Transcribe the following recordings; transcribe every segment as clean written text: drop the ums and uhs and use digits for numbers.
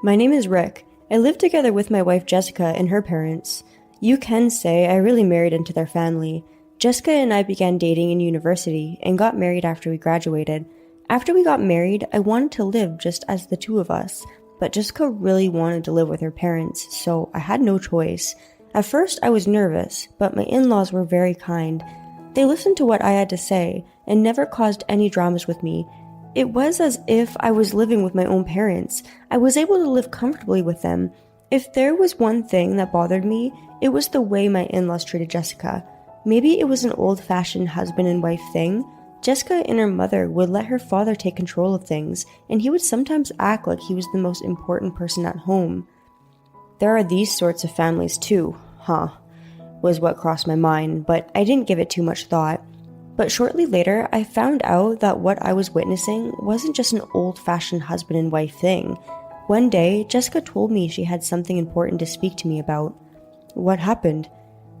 My name is Rick. I live together with my wife Jessica and her parents. You can say I really married into their family. Jessica and I began dating in university and got married after we graduated. After we got married, I wanted to live just as the two of us, but Jessica really wanted to live with her parents, so I had no choice. At first, I was nervous, but my in-laws were very kind. They listened to what I had to say and never caused any dramas with me. It was as if I was living with my own parents. I was able to live comfortably with them. If there was one thing that bothered me, it was the way my in-laws treated Jessica. Maybe it was an old-fashioned husband and wife thing. Jessica and her mother would let her father take control of things, and he would sometimes act like he was the most important person at home. There are these sorts of families too, was what crossed my mind, but I didn't give it too much thought. But shortly later, I found out that what I was witnessing wasn't just an old-fashioned husband and wife thing. One day, Jessica told me she had something important to speak to me about. What happened?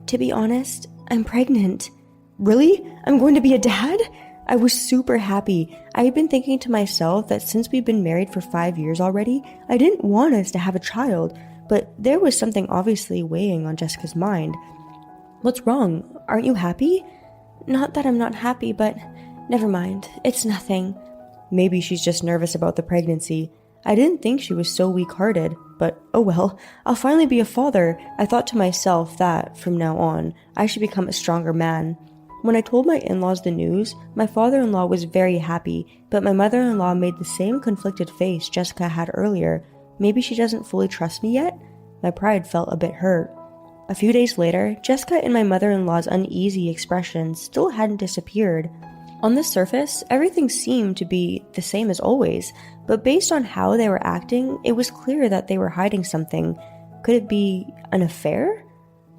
To be honest, I'm pregnant. Really? I'm going to be a dad? I was super happy. I had been thinking to myself that since we've been married for 5 years already, I didn't want us to have a child, but there was something obviously weighing on Jessica's mind. What's wrong? Aren't you happy? Not that I'm not happy, but never mind. It's nothing. Maybe she's just nervous about the pregnancy. I didn't think she was so weak-hearted, but oh well, I'll finally be a father. I thought to myself that, from now on, I should become a stronger man. When I told my in-laws the news, my father-in-law was very happy, but my mother-in-law made the same conflicted face Jessica had earlier. Maybe she doesn't fully trust me yet? My pride felt a bit hurt. A few days later, Jessica and my mother-in-law's uneasy expressions still hadn't disappeared. On the surface, everything seemed to be the same as always, but based on how they were acting, it was clear that they were hiding something. Could it be an affair?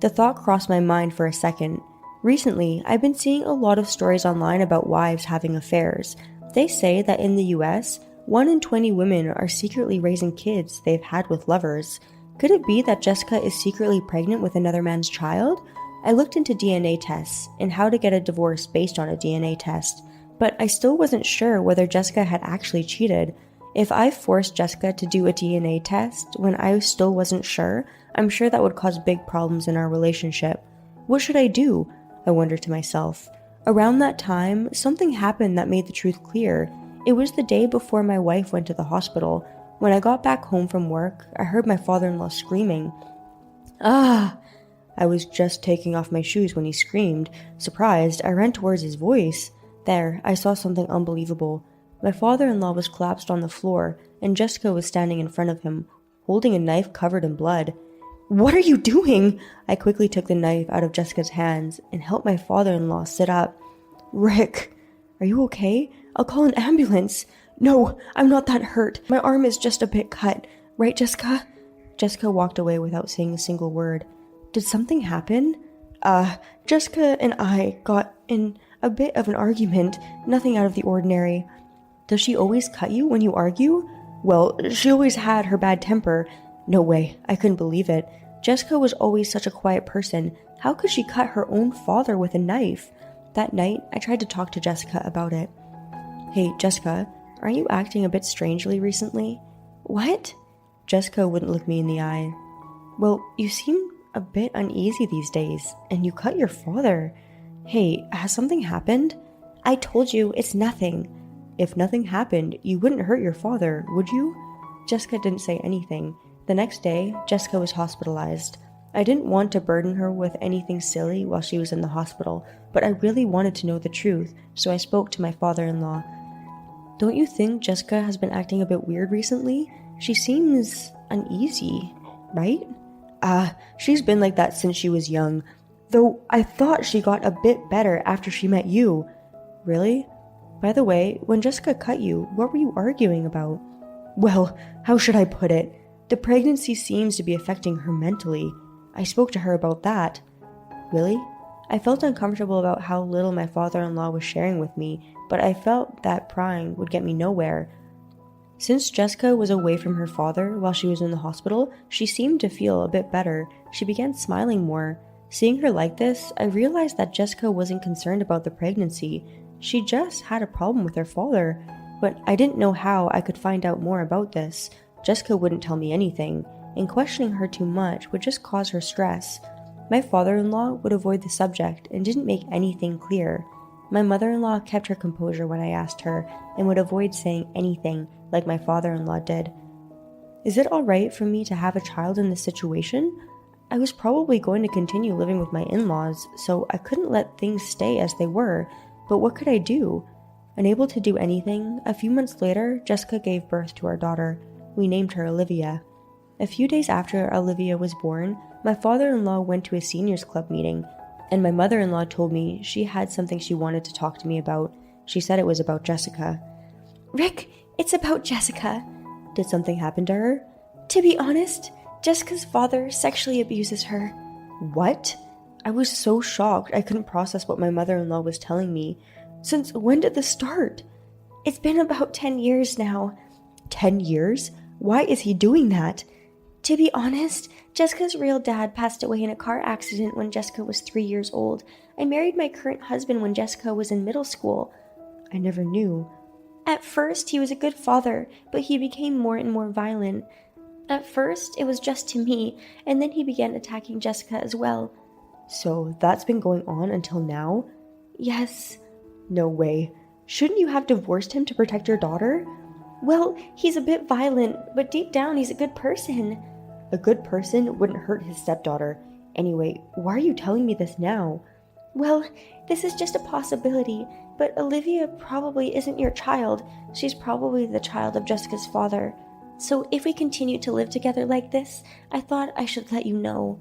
The thought crossed my mind for a second. Recently, I've been seeing a lot of stories online about wives having affairs. They say that in the US, 1 in 20 women are secretly raising kids they've had with lovers. Could it be that Jessica is secretly pregnant with another man's child? I looked into DNA tests and how to get a divorce based on a DNA test, but I still wasn't sure whether Jessica had actually cheated. If I forced Jessica to do a DNA test when I still wasn't sure, I'm sure that would cause big problems in our relationship. What should I do? I wondered to myself. Around that time, something happened that made the truth clear. It was the day before my wife went to the hospital. When I got back home from work, I heard my father-in-law screaming. Ah! I was just taking off my shoes when he screamed. Surprised, I ran towards his voice. There, I saw something unbelievable. My father-in-law was collapsed on the floor, and Jessica was standing in front of him, holding a knife covered in blood. What are you doing? I quickly took the knife out of Jessica's hands and helped my father-in-law sit up. Rick, are you okay? I'll call an ambulance. No, I'm not that hurt. My arm is just a bit cut. Right, Jessica? Jessica walked away without saying a single word. Did something happen? Jessica and I got in a bit of an argument. Nothing out of the ordinary. Does she always cut you when you argue? Well, she always had her bad temper. No way. I couldn't believe it. Jessica was always such a quiet person. How could she cut her own father with a knife? That night, I tried to talk to Jessica about it. Hey, Jessica, aren't you acting a bit strangely recently? What? Jessica wouldn't look me in the eye. Well, you seem a bit uneasy these days, and you cut your father. Hey, has something happened? I told you, it's nothing. If nothing happened, you wouldn't hurt your father, would you? Jessica didn't say anything. The next day, Jessica was hospitalized. I didn't want to burden her with anything silly while she was in the hospital, but I really wanted to know the truth, so I spoke to my father-in-law. Don't you think Jessica has been acting a bit weird recently? She seems uneasy, right? She's been like that since she was young, though I thought she got a bit better after she met you. Really? By the way, when Jessica cut you, what were you arguing about? Well, how should I put it? The pregnancy seems to be affecting her mentally. I spoke to her about that. Really? I felt uncomfortable about how little my father-in-law was sharing with me, but I felt that prying would get me nowhere. Since Jessica was away from her father while she was in the hospital, she seemed to feel a bit better. She began smiling more. Seeing her like this, I realized that Jessica wasn't concerned about the pregnancy. She just had a problem with her father. But I didn't know how I could find out more about this. Jessica wouldn't tell me anything, and questioning her too much would just cause her stress. My father-in-law would avoid the subject and didn't make anything clear. My mother-in-law kept her composure when I asked her and would avoid saying anything like my father-in-law did. Is it alright for me to have a child in this situation? I was probably going to continue living with my in-laws, so I couldn't let things stay as they were, but what could I do? Unable to do anything, a few months later, Jessica gave birth to our daughter. We named her Olivia. A few days after Olivia was born, my father-in-law went to a seniors club meeting, and my mother-in-law told me she had something she wanted to talk to me about. She said it was about Jessica. Rick, it's about Jessica. Did something happen to her? To be honest, Jessica's father sexually abuses her. What? I was so shocked I couldn't process what my mother-in-law was telling me. Since when did this start? It's been about 10 years now. 10 years? Why is he doing that? To be honest, Jessica's real dad passed away in a car accident when Jessica was 3 years old. I married my current husband when Jessica was in middle school. I never knew. At first, he was a good father, but he became more and more violent. At first, it was just to me, and then he began attacking Jessica as well. So that's been going on until now? Yes. No way. Shouldn't you have divorced him to protect your daughter? Well, he's a bit violent, but deep down he's a good person. A good person wouldn't hurt his stepdaughter. Anyway, why are you telling me this now? Well, this is just a possibility, but Olivia probably isn't your child. She's probably the child of Jessica's father. So if we continue to live together like this, I thought I should let you know.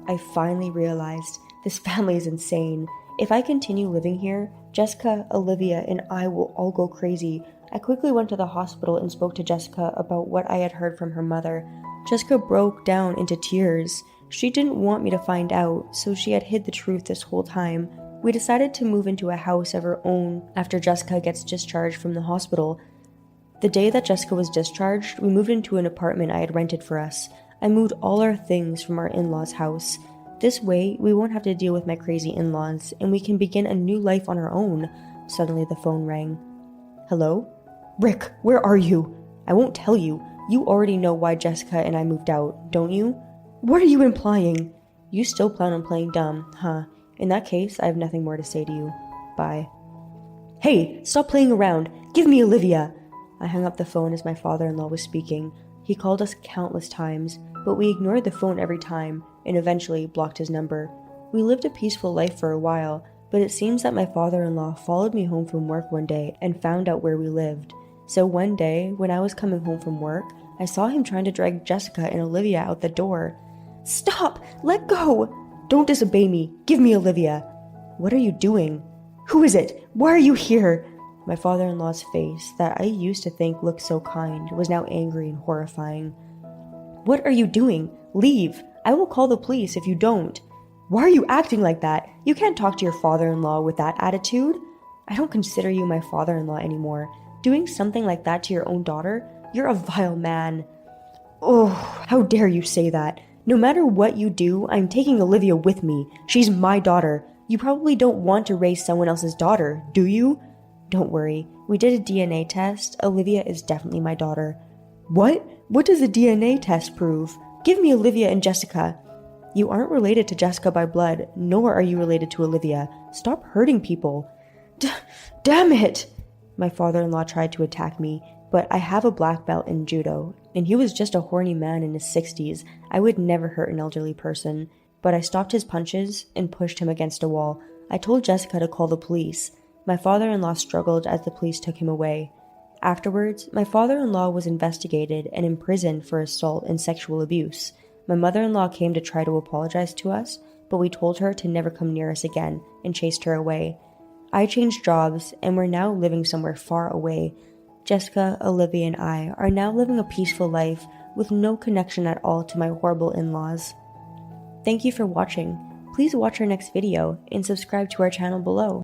I finally realized this family is insane. If I continue living here, Jessica, Olivia, and I will all go crazy. I quickly went to the hospital and spoke to Jessica about what I had heard from her mother. Jessica broke down into tears. She didn't want me to find out, so she had hid the truth this whole time. We decided to move into a house of her own after Jessica gets discharged from the hospital. The day that Jessica was discharged, we moved into an apartment I had rented for us. I moved all our things from our in-laws' house. This way, we won't have to deal with my crazy in-laws, and we can begin a new life on our own. Suddenly the phone rang. Hello? Rick, where are you? I won't tell you. You already know why Jessica and I moved out, don't you? What are you implying? You still plan on playing dumb, huh? In that case, I have nothing more to say to you. Bye. Hey, stop playing around. Give me Olivia. I hung up the phone as my father-in-law was speaking. He called us countless times, but we ignored the phone every time and eventually blocked his number. We lived a peaceful life for a while, but it seems that my father-in-law followed me home from work one day and found out where we lived. So one day, when I was coming home from work, I saw him trying to drag Jessica and Olivia out the door. Stop! Let go! Don't disobey me! Give me Olivia! What are you doing? Who is it? Why are you here? My father-in-law's face, that I used to think looked so kind, was now angry and horrifying. What are you doing? Leave! I will call the police if you don't. Why are you acting like that? You can't talk to your father-in-law with that attitude. I don't consider you my father-in-law anymore. Doing something like that to your own daughter? You're a vile man. Oh, how dare you say that? No matter what you do, I'm taking Olivia with me. She's my daughter. You probably don't want to raise someone else's daughter, do you? Don't worry. We did a DNA test. Olivia is definitely my daughter. What? What does a DNA test prove? Give me Olivia and Jessica. You aren't related to Jessica by blood, nor are you related to Olivia. Stop hurting people. Damn it! My father-in-law tried to attack me, but I have a black belt in judo, and he was just a horny man in his 60s. I would never hurt an elderly person, but I stopped his punches and pushed him against a wall. I told Jessica to call the police. My father-in-law struggled as the police took him away. Afterwards, my father-in-law was investigated and imprisoned for assault and sexual abuse. My mother-in-law came to try to apologize to us, but we told her to never come near us again and chased her away. I changed jobs, and we're now living somewhere far away. Jessica, Olivia, and I are now living a peaceful life with no connection at all to my horrible in-laws. Thank you for watching. Please watch our next video and subscribe to our channel below.